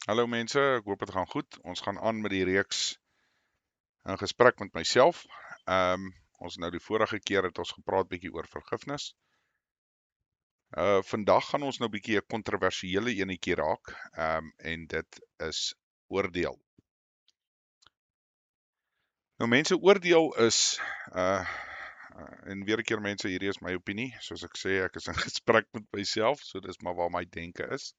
Hallo mense, ek hoop dit gaan goed. Ons gaan aan met die reeks 'n gesprek met myself. Ons nou die vorige keer het ons gepraat bietjie oor vergifnis. Vandag gaan ons nou bietjie 'n kontroversiële enetjie raak. En dit is oordeel. Nou mense, oordeel is en weer 'n keer mense, hierdie is my opinie. Soos ek sê, ek is in gesprek met myself, so dis maar waar my denke is.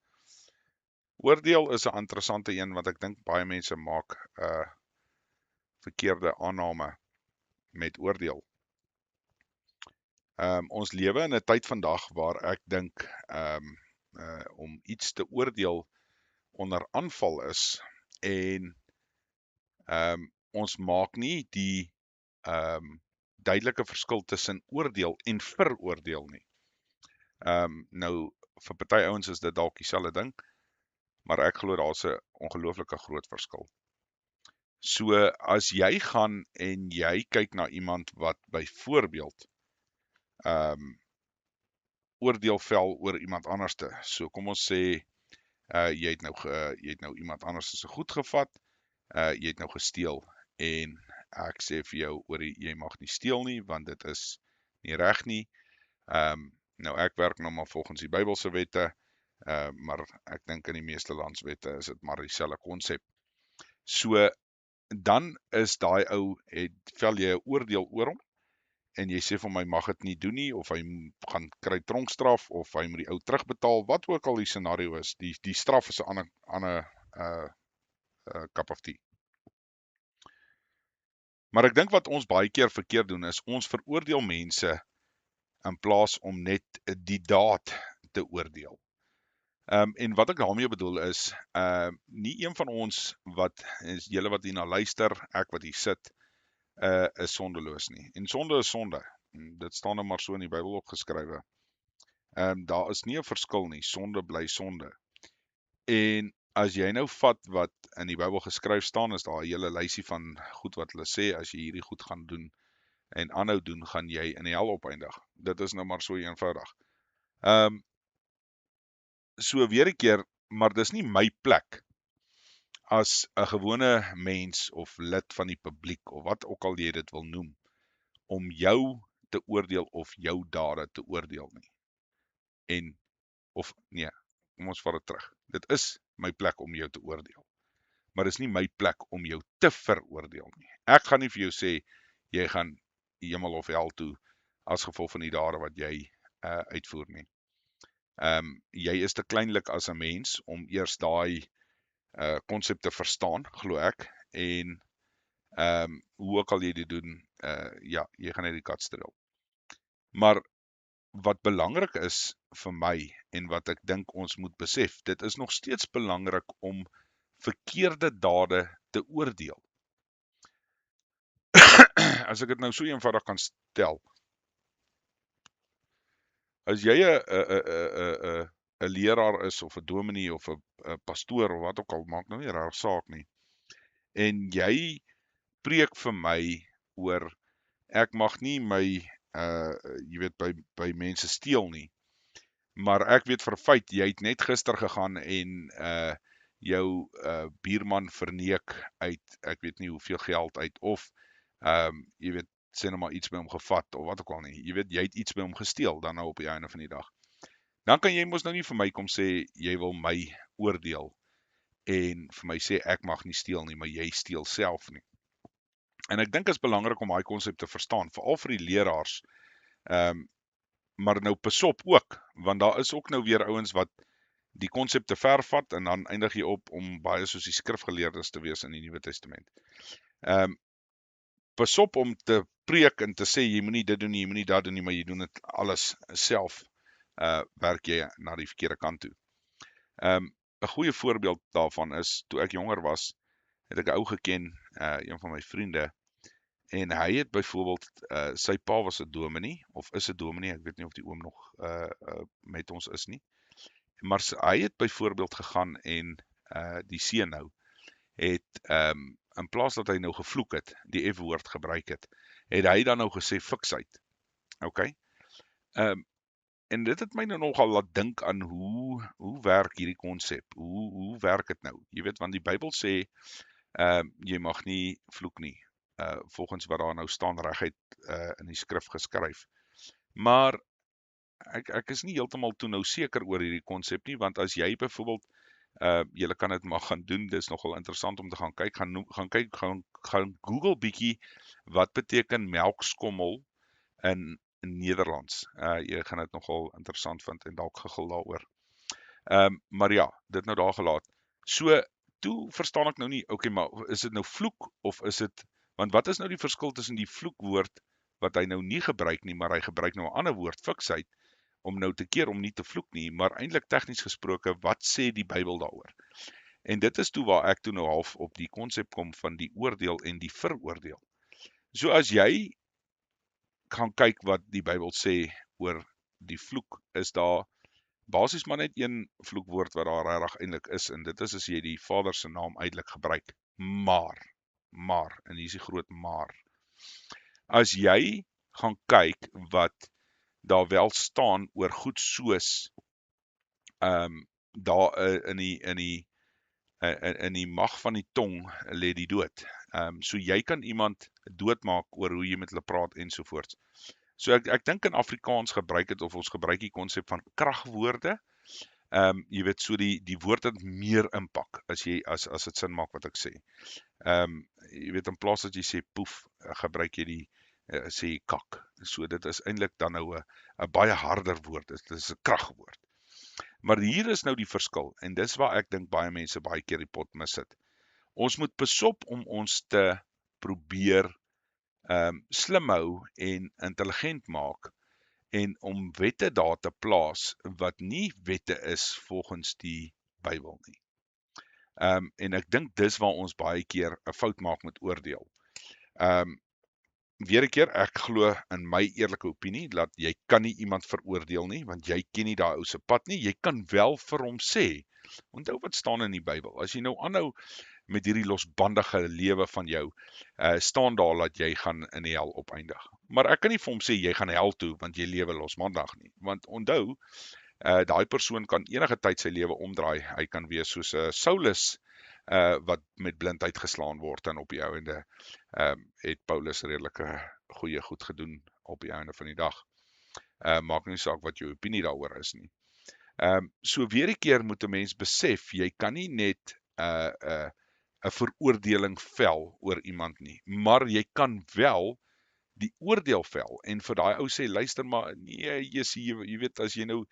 Oordeel is 'n interessante een want ek dink baie mense maak 'n verkeerde aanname met oordeel. Ons lewe in 'n tyd vandag waar ek dink om iets te oordeel onder aanval is en ons maak nie die duidelike verskil tussen oordeel en veroordeel nie. Nou vir party ouens is dit dalk dieselfde ding, maar ek glo daar's 'n ongelooflike groot verskil. So as jy gaan en jy kyk na iemand wat byvoorbeeld oordeel vel oor iemand anderste. So kom ons sê jy het nou iemand anders se goed gevat, jy het nou gesteel en ek sê vir jou oor jy mag nie steel nie want dit is nie reg nie. Nou ek werk nou maar volgens die Bybelse wette, maar ek dink in die meeste landswette is dit maar dieselfde konsep. So dan is daai ou vel jy 'n oordeel oor hom en jy sê vir my mag dit nie doen nie, of hy gaan kry tronkstraf, of hy moet die ou terugbetaal, wat ook al die scenario is, die straf is 'n ander cup of tea. Maar ek dink wat ons baie keer verkeerd doen is, ons veroordeel mense in plaas om net die daad te oordeel. En wat ek daarmee bedoel is, nie een van ons is julle wat hierna luister, ek wat hier sit, is sondeloos nie. En sonde is sonde. Dit staan nou maar so in die Bybel opgeskrywe. Daar is nie 'n verskil nie, sonde bly sonde. En as jy nou vat wat in die Bybel geskryf staan, is daar 'n hele lysie van goed wat hulle sê, as jy hierdie goed gaan doen en aanhou doen, gaan jy in die hel opeindig. Dit is nou maar so eenvoudig. So weer 'n keer, maar dis nie my plek as 'n gewone mens of lid van die publiek of wat ook al jy dit wil noem, om jou te oordeel of jou dade te oordeel nie. Kom ons vat dit terug. Dit is my plek om jou te oordeel, maar dis nie my plek om jou te veroordeel nie. Ek gaan nie vir jou sê, jy gaan hemel of hel toe, as gevolg van die dade wat jy uitvoer nie. Jy is te kleinlik as 'n mens, om eers daai konsep te verstaan, glo ek, en hoe ook al jy dit doen, jy gaan net die kat streel. Maar wat belangrik is vir my, en wat ek dink ons moet besef, dit is nog steeds belangrik om verkeerde dade te oordeel. As ek dit nou so eenvoudig kan stel, as jy 'n leraar is, of 'n dominee, of 'n pastoor, of wat ook al, maak nou nie reg saak nie, en jy preek vir my oor, ek mag nie my, jy weet, by mense steel nie, maar ek weet vir 'n feit, jy het net gister gegaan en jou buurman verneek uit, ek weet nie hoeveel geld uit, of jy weet, sê nou maar iets by hom gevat, of wat ook al nie, jy weet, jy het iets by hom gesteel, dan nou op die einde van die dag. Dan kan jy mos nou nie vir my kom sê, jy wil my oordeel, en vir my sê, ek mag nie steel nie, maar jy steel self nie. En ek dink is belangrik om daai konsep te verstaan, veral vir die leraars, maar nou pasop ook, want daar is ook nou weer ouens wat die konsep te ver vat, en dan eindig jy op om baie soos die skrifgeleerdes te wees in die Nuwe Testament. Pasop om te preek en te sê, jy moenie dit doen nie, jy moenie dat doen nie, maar jy doen dit alles self, werk jy na die verkeerde kant toe. 'n Goeie voorbeeld daarvan is, toe ek jonger was, het ek 'n ou geken, een van my vriende, en hy het byvoorbeeld, sy pa was 'n dominee, of is 'n dominee, ek weet nie of die oom nog met ons is nie, maar hy het byvoorbeeld gegaan en die seun nou, het in plaas dat hy nou gevloek het, die F-woord gebruik het hy dan nou gesê fiksheid. Okay? En dit het my nou nogal laat dink aan hoe werk hierdie konsep? Hoe werk dit nou? Jy weet, want die Bybel sê, jy mag nie vloek nie, volgens wat daar nou staan reguit in die skrif geskryf. Maar ek is nie heeltemal toe nou seker oor hierdie konsep nie, want as jy byvoorbeeld, julle kan dit maar gaan doen, dis nogal interessant om te gaan kyk, gaan Google bietjie, wat beteken melkskommel in Nederlands. Jy gaan dit nogal interessant vind en dalk gegil daaroor. Maar ja, dit nou daar gelaat. So, toe verstaan ek nou nie, okay, maar is dit nou vloek, of is dit, want wat is nou die verskil tussen die vloekwoord, wat hy nou nie gebruik nie, maar hy gebruik nou 'n ander woord, fiksheid, om nou te keer om nie te vloek nie, maar eintlik tegnies gesproke, wat sê die Bybel daaroor? En dit is toe waar ek toe nou half op die konsep kom van die oordeel en die veroordeel. So as jy gaan kyk wat die Bybel sê oor die vloek, is daar basies maar net een vloekwoord wat daar regtig eintlik is, en dit is as jy die Vader se naam uitelik gebruik. Maar, en hier is die groot maar. As jy gaan kyk wat daar wel staan oor goed soos daar in die mag van die tong lê die dood. So jy kan iemand doodmaak oor hoe jy met hulle praat ensovoorts. So ek dink in Afrikaans gebruik het, of ons gebruik die konsep van kragwoorde. Jy weet, so die woord het meer impak, as dit sin maak wat ek sê. Jy weet, in plaas dat jy sê poef, gebruik jy die sê kak. So dit is eintlik dan nou 'n baie harder woord, dit is 'n kragwoord. Maar hier is nou die verskil, en dis waar ek dink baie mense baie keer die pot mis sit. Ons moet besop om ons te probeer slim hou en intelligent maak, en om wette daar te plaas wat nie wette is volgens die Bybel nie. En ek dink dis waar ons baie keer 'n fout maak met oordeel. Weer 'n keer, ek glo in my eerlike opinie, dat jy kan nie iemand veroordeel nie, want jy ken nie daai ou se pad nie, jy kan wel vir hom sê, onthou wat staan in die Bybel, as jy nou aanhou met hierdie losbandige lewe van jou, staan daar dat jy gaan in die hel opeindig. Maar ek kan nie vir hom sê, jy gaan hel toe, want jy lewe losbandig nie, want onthou, daai persoon kan enige tyd sy lewe omdraai, hy kan wees soos Saulus, wat met blindheid geslaan word, en op die einde het Paulus redelike goeie goed gedoen op die einde van die dag. Maak nie saak wat jou opinie daaroor is nie. So weer 'n keer moet 'n mens besef, jy kan nie net 'n veroordeling vel oor iemand nie, maar jy kan wel die oordeel vel, en vir daai ou sê, luister maar, nee, jy weet, as jy nou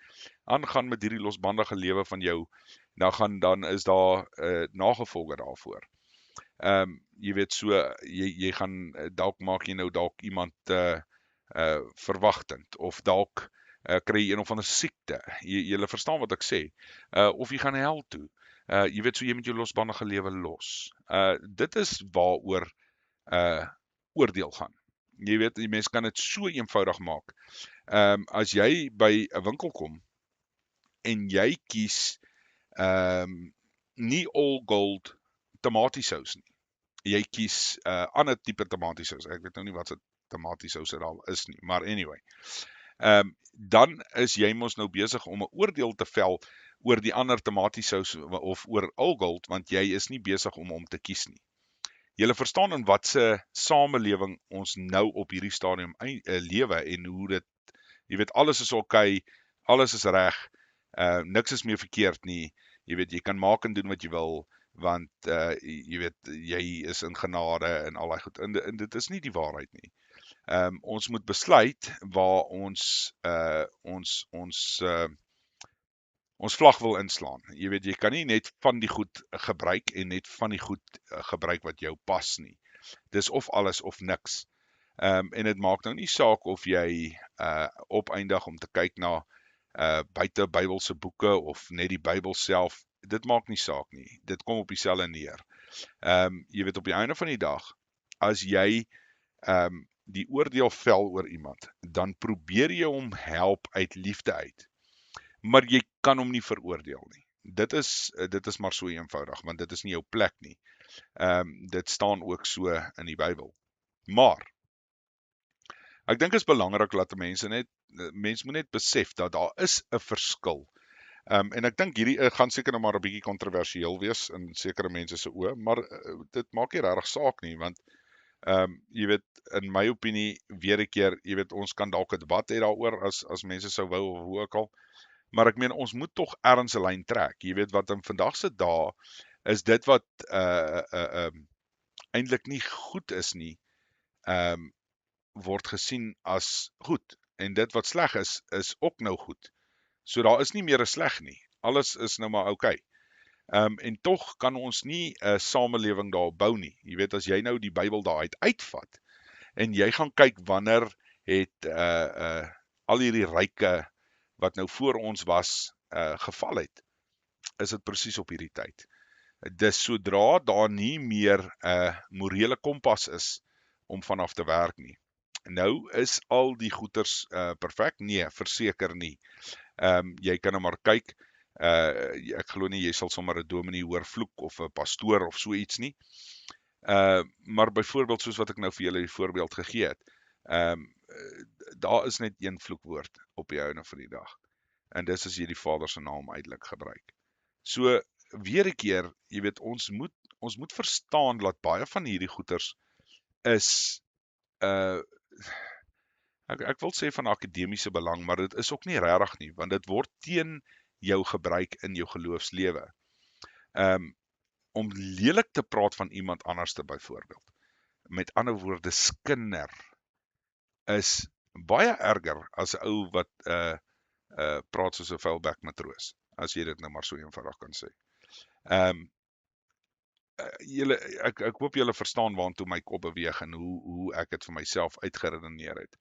aangaan met hierdie losbandige lewe van jou, dan is daar nagevolge daarvoor. Jy weet, so, jy gaan, dalk maak jy nou dalk iemand verwagtend, of dalk kry jy een of ander siekte, jy verstaan wat ek sê, of jy gaan hel toe, jy weet, so jy met jou losbandige lewe los. Dit is waaroor oordeel gaan. Jy weet, die mens kan dit so eenvoudig maak. As jy by 'n winkel kom, en jy kies nie all gold tomatiesous nie. Jy kies ander tipe tomatiesous. Ek weet nou nie wat se tomatiesous dit al is nie, maar anyway. Dan is jy mos nou besig om 'n oordeel te vel oor die ander tomatiesous of oor all gold, want jy is nie besig om te kies nie. Julle verstaan in watse samelewing ons nou op hierdie stadium lewe, en hoe dit, jy weet, alles is okay, alles is reg, niks is meer verkeerd nie, jy weet, jy kan maak en doen wat jy wil, want jy weet, jy is in genade en al daai goed, en dit is nie die waarheid nie. Ons moet besluit waar ons vlag wil inslaan. Jy weet, jy kan nie net van die goed gebruik en net van die goed gebruik wat jou pas nie. Dis of alles of niks. En dit maak nou nie saak of jy opeindig om te kyk na buite Bybelse boeke of net die Bybel self. Dit maak nie saak nie. Dit kom op dieselfde neer. Jy weet, op die einde van die dag, as jy die oordeel vel oor iemand, dan probeer jy hom help uit liefde uit. Maar jy kan hom nie veroordeel nie. Dit is maar so eenvoudig, want dit is nie jou plek nie. Dit staan ook so in die Bybel. Maar, Ek dink is belangrik dat mense moet net besef dat daar is 'n verskil. En ek dink hierdie gaan seker nog maar 'n bietjie kontroversieel wees in sekere mense se oë, maar dit maak nie regtig saak nie, want jy weet, in my opinie, weer 'n keer, jy weet, ons kan dalk 'n debat hê daaroor as mense sou wou of hoe ook al, maar ek meen ons moet tog ergens 'n lyn trek. Jy weet wat in vandag se dae is dit wat eintlik nie goed is nie, word gesien as goed, en dit wat sleg is ook nou goed. So daar is nie meer 'n sleg nie. Alles is nou maar oukei. En tog kan ons nie 'n samelewing daarop bou nie. Jy weet, as jy nou die Bybel daaruit uitvat en jy gaan kyk wanneer het al hierdie ryke wat nou voor ons was geval het, is dit presies op hierdie tyd. Dis sodra daar nie meer 'n morele kompas is om vanaf te werk nie. Nou is al die goeters perfek? Nee, verseker nie. Jy kan nou maar kyk, ek glo nie jy sal sommer 'n dominee hoor vloek of 'n pastoor of so iets nie. Maar byvoorbeeld soos wat ek nou vir julle die voorbeeld gegee het, daar is net een vloekwoord op die einde van die dag. En dis as jy die Vader se naam uitelik gebruik. So weer 'n keer, jy weet, ons moet verstaan dat baie van hierdie goeters is ek wil sê van akademiese belang, maar dit is ook nie regtig nie, want dit word teen jou gebruik in jou geloofslewe. Om lelik te praat van iemand anderste byvoorbeeld, met ander woorde skinder, is baie erger as 'n ou wat praat soos 'n vuilbek matroos, as jy dit nou maar so eenvoudig kan sê. Ek hoop julle verstaan waartoe my kop beweeg en hoe ek dit vir myself uitgeredeneer het.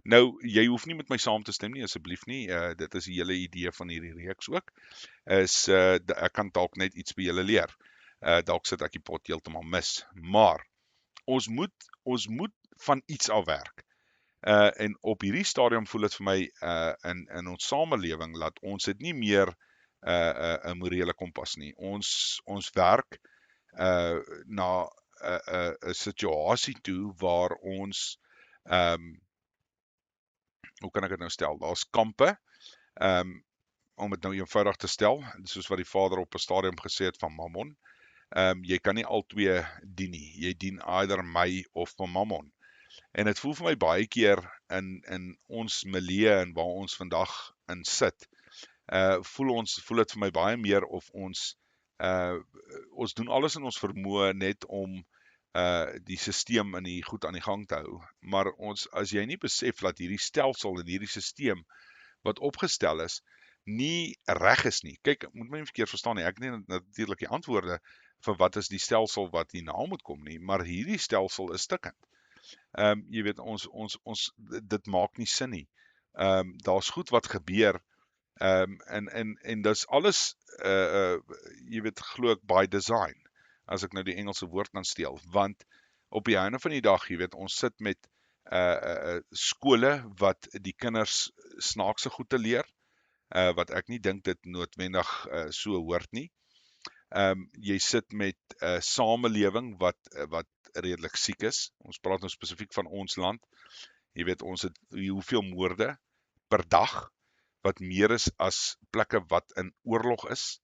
Nou, jy hoef nie met my saam te stem nie, asseblief nie. Dit is die hele idee van hierdie reeks ook. Ek kan dalk net iets by julle leer. Dalk sit ek die pot heeltemal mis. Maar ons moet van iets af werk. En op hierdie stadium voel dit vir my in ons samelewing dat ons het nie meer 'n morele kompas nie. Ons werk na 'n situasie toe waar ons hoe kan ek dit nou stel? Daar's kampe, om dit nou eenvoudig te stel, soos wat die Vader op 'n stadium gesê het van Mammon. Jy kan nie albei dien nie. Jy dien either my of van Mammon. En dit voel vir my baie keer in ons milieu en waar ons vandag in sit, voel dit vir my baie meer of ons doen alles in ons vermoë net om die sisteem in die goed aan die gang te hou. Maar as jy nie besef dat hierdie stelsel en hierdie sisteem wat opgestel is, nie reg is nie. Kyk, moet my nie verkeerd verstaan nie. Ek het nie natuurlik die antwoorde vir wat is die stelsel wat hierna moet kom nie, maar hierdie stelsel is stikkend. Jy weet, dit maak nie sin nie. Daar's goed wat gebeur, en dis alles, jy weet, glo ek by design, as ek nou die Engelse woord kan steel, want op die einde van die dag, jy weet, ons sit met skole wat die kinders snaakse goed te leer, wat ek nie dink dit noodwendig so hoort nie. Jy sit met 'n samelewing wat redelik siek is. Ons praat nou spesifiek van ons land. Jy weet, ons het hoeveel moorde per dag, wat meer is as plekke wat in oorlog is.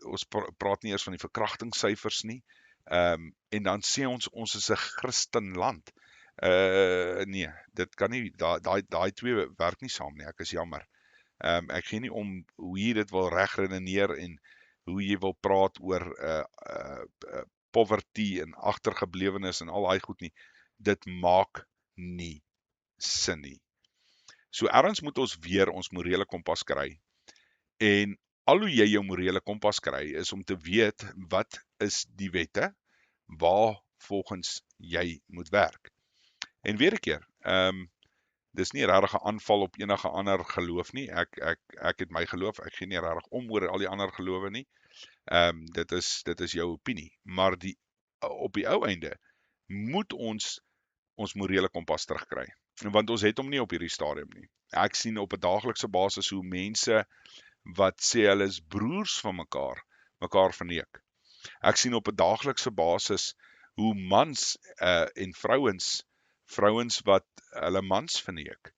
Ons praat nie eers van die verkrachtingssyfers nie. En dan sê ons is 'n Christenland. Nee, dit kan nie, daai twee werk nie saam nie, ek is jammer. Ek gee nie om hoe jy dit wil regredeneer en hoe jy wil praat oor poverty en agtergeblewenes en al daai goed nie. Dit maak nie sin nie. So ergens moet ons weer ons morele kompas kry. En al hoe jy jou morele kompas kry, is om te weet wat is die wette waar volgens jy moet werk. En weer 'n keer, dis nie regtig 'n aanval op enige ander geloof nie. Ek het my geloof, ek gee nie regtig om oor al die ander gelowe nie. Dit is jou opinie, maar op die ou einde moet ons morele kompas terugkry, want ons het hom nie op hierdie stadium nie. Ek sien op 'n daaglikse basis hoe mense wat sê hulle is broers van mekaar verneek. Ek sien op 'n daaglikse basis hoe mans en vrouens vrouens wat hulle mans verneek,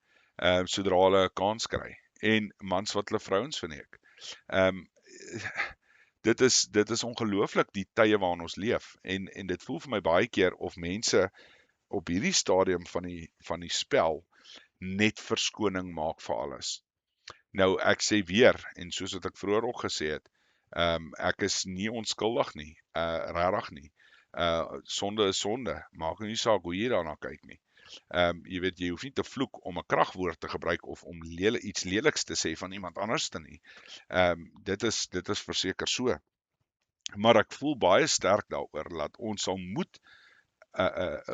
sodra hulle 'n kans kry, en mans wat hulle vrouens verneek. Um, dit is ongelooflik die tye waarin ons leef, en dit voel vir my baie keer of mense op hierdie stadium van die spel net verskoning maak vir alles. Nou, ek sê weer, en soos wat ek vroeër ook gesê het, ek is nie onskuldig nie, regtig nie. Sonde is sonde, maak nie saak hoe jy daarna kyk nie. Jy weet, jy hoef nie te vloek om 'n kragwoord te gebruik of om iets leliks te sê van iemand anders te nie. Dit is verseker so. Maar ek voel baie sterk daaroor dat ons sal moet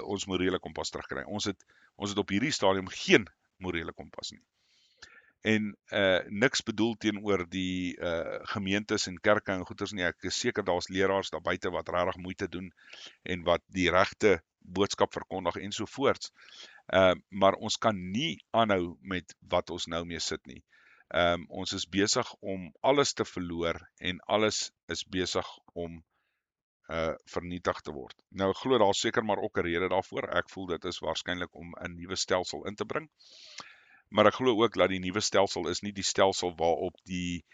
ons morele kompas terugkry. Ons het op hierdie stadium geen morele kompas nie. En niks bedoel teenoor die gemeentes en kerke en goeters nie. Ek is seker daar's leraars daar buite wat regtig moeite doen en wat die regte boodskap verkondig en so voorts. Maar ons kan nie aanhou met wat ons nou mee sit nie. Ons is besig om alles te verloor en alles is besig om vernietig te word. Nou ek glo daar's seker maar ook 'n rede daarvoor. Ek voel dit is waarskynlik om 'n nuwe stelsel in te bring. Maar ek glo ook dat die nuwe stelsel is nie die stelsel waarop die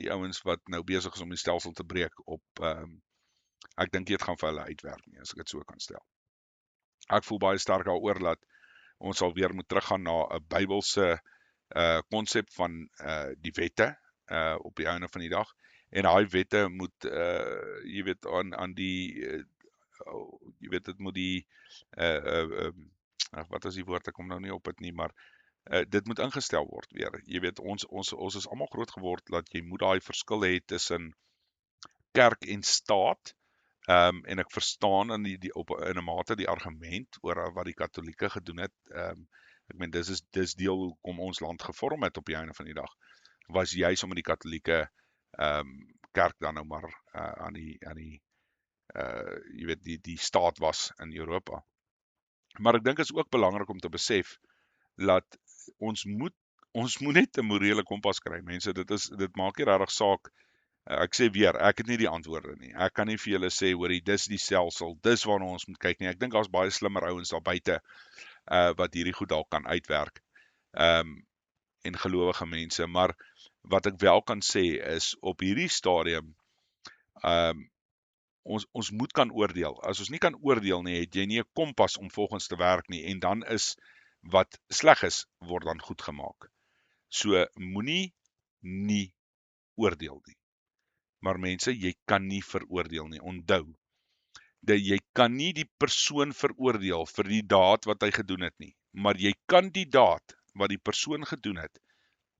ouens wat nou besig is om die stelsel te breek op ek dink dit gaan vir hulle uitwerk nie, as ek dit so kan stel. Ek voel baie sterk daaroor dat ons sal weer moet teruggaan na 'n Bybelse konsep van die wette op die einde van die dag, en daai wette moet jy weet aan die jy weet dit moet die wat is die woord, ek kom nou nie op dit nie, maar dit moet ingestel word weer. Jy weet, ons is almal groot geword dat jy moet daai verskil hê tussen kerk en staat, en ek verstaan in in 'n mate die argument oor wat die Katolieke gedoen het. Ek meen dis deel hoekom ons land gevorm het op die einde van die dag, was juis om die Katolieke kerk dan nou maar aan die jy weet die staat was in Europa. Maar ek dink is ook belangrik om te besef dat ons moet net 'n morele kompas kry. Mense, dit maak nie regtig saak. Ek sê weer, ek het nie die antwoorde nie. Ek kan nie vir julle sê, hoorie, dis die stelsel, dis waarna ons moet kyk nie. Ek dink daar's baie slimmer ouens daar buite wat hierdie goed dalk kan uitwerk. En gelowige mense, maar wat ek wel kan sê is op hierdie stadium ons moet kan oordeel. As ons nie kan oordeel nie, het jy nie 'n kompas om volgens te werk nie, en dan is wat sleg is, word dan goed gemaak. So moenie nie oordeel nie. Maar mense, jy kan nie veroordeel nie. Onthou, dat jy kan nie die persoon veroordeel vir die daad wat hy gedoen het nie, maar jy kan die daad wat die persoon gedoen het,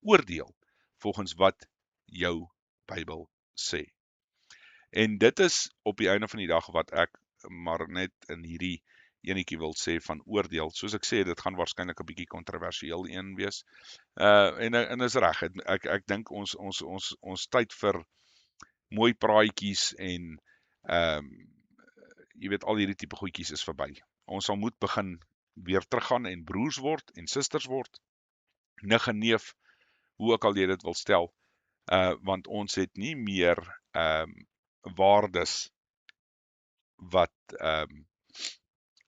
oordeel volgens wat jou Bybel sê. En dit is op die einde van die dag wat ek maar net in hierdie enetjie wil sê van oordeel. Soos ek sê, dit gaan waarskynlik 'n bietjie kontroversieel een wees. En is reg. Ek dink ons tyd vir mooi praatjies en jy weet al hierdie tipe goedjies is verby. Ons sal moet begin weer teruggaan en broers word en susters word. Nig en neef, hoe ook al jy dit wil stel, want ons het nie meer waardes wat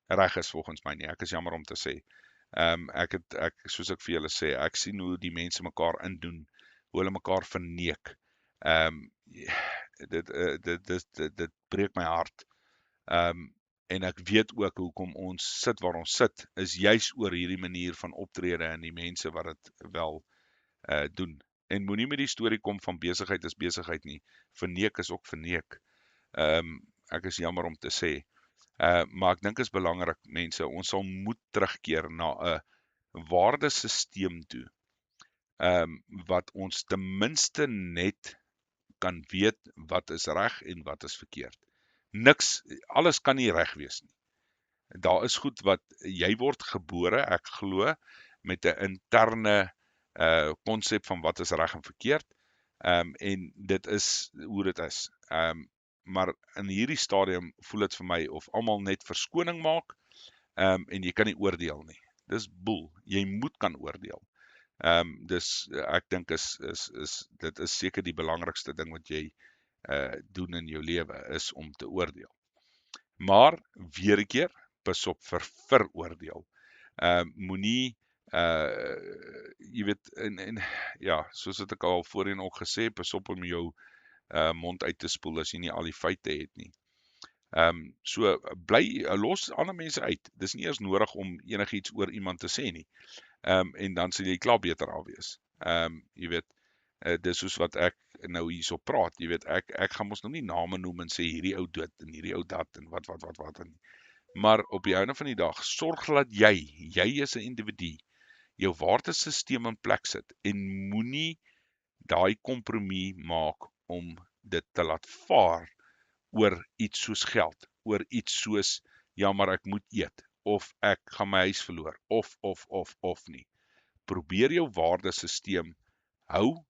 reg is volgens my nie. Ek is jammer om te sê. Soos ek vir julle sê, ek sien hoe die mense mekaar indoen, hoe hulle mekaar verneek. Dit breek my hart. En ek weet ook hoekom ons sit waar ons sit, is juis oor hierdie manier van optrede en die mense wat dit wel doen. En moenie met die storie kom van besigheid is besigheid nie. Verneek is ook verneek. Ek is jammer om te sê. Maar ek dink is belangrik, mense, ons sal moet terugkeer na 'n waardesisteem toe, wat ons ten minste net kan weet wat is reg en wat is verkeerd. Alles kan nie reg wees nie. Daar is goed wat, jy word gebore, ek glo, met 'n interne konsep van wat is reg en verkeerd, en dit is hoe dit is. Maar in hierdie stadium voel dit vir my of almal net verskoning maak, en jy kan nie oordeel nie. Dis boel, jy moet kan oordeel. Dus ek dink dit is seker die belangrikste ding wat jy doen in jou lewe, is om te oordeel. Maar, weer 'n keer, pas op vir veroordeel. Moenie jy weet en ja, soos het ek al voorheen ook gesê, pas op om jou mond uit te spoel as jy nie al die feite het nie. So bly los ander mense uit. Dis nie eers nodig om enigiets oor iemand te sê nie. En dan sal jy klaar beter af wees. Jy weet, dis soos wat ek nou hierso praat. Jy weet, ek gaan mos nou nie name noem en sê hierdie ou dit en hierdie ou dat en wat en maar op die einde van die dag, sorg dat jy is 'n individu, jou waardesisteem in plek sit en moenie daai kompromie maak om dit te laat vaar oor iets soos geld, oor iets soos ja, maar ek moet eet of ek gaan my huis verloor of nie. Probeer jou waardesisteem hou.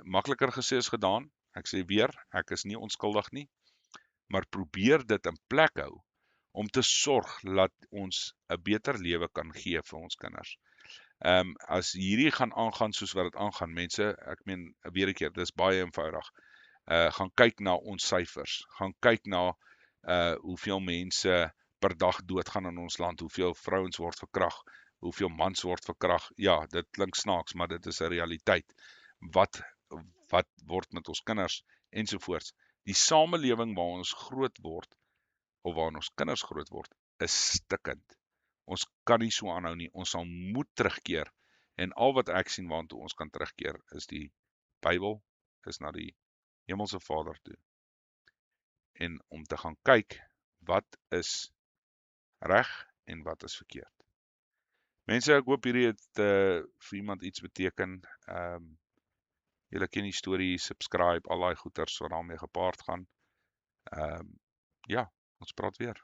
Makliker gesê as gedaan. Ek sê weer, ek is nie onskuldig nie, maar probeer dit in plek hou om te sorg dat ons 'n beter lewe kan gee vir ons kinders. As hierdie gaan aangaan soos wat dit aangaan, mense, ek meen weer 'n keer, dis baie eenvoudig. Gaan kyk na ons syfers, gaan kyk na hoeveel mense per dag doodgaan in ons land, hoeveel vrouens word verkrag, hoeveel mans word verkrag. Ja, dit klink snaaks, maar dit is 'n realiteit. Wat word met ons kinders ensovoorts. Die samelewing waar ons groot word of waar ons kinders groot word, is stikkend. Ons kan nie so aanhou nie. Ons sal moet terugkeer. En al wat ek sien waartoe ons kan terugkeer is die Bybel, is na die Hemelse Vader toe. En om te gaan kyk wat is reg en wat is verkeerd. Mense, ek hoop hierdie het vir iemand iets beteken. Julle ken die storie, subscribe, al daai goeters wat daarmee gepaard gaan. Ja, ons praat weer.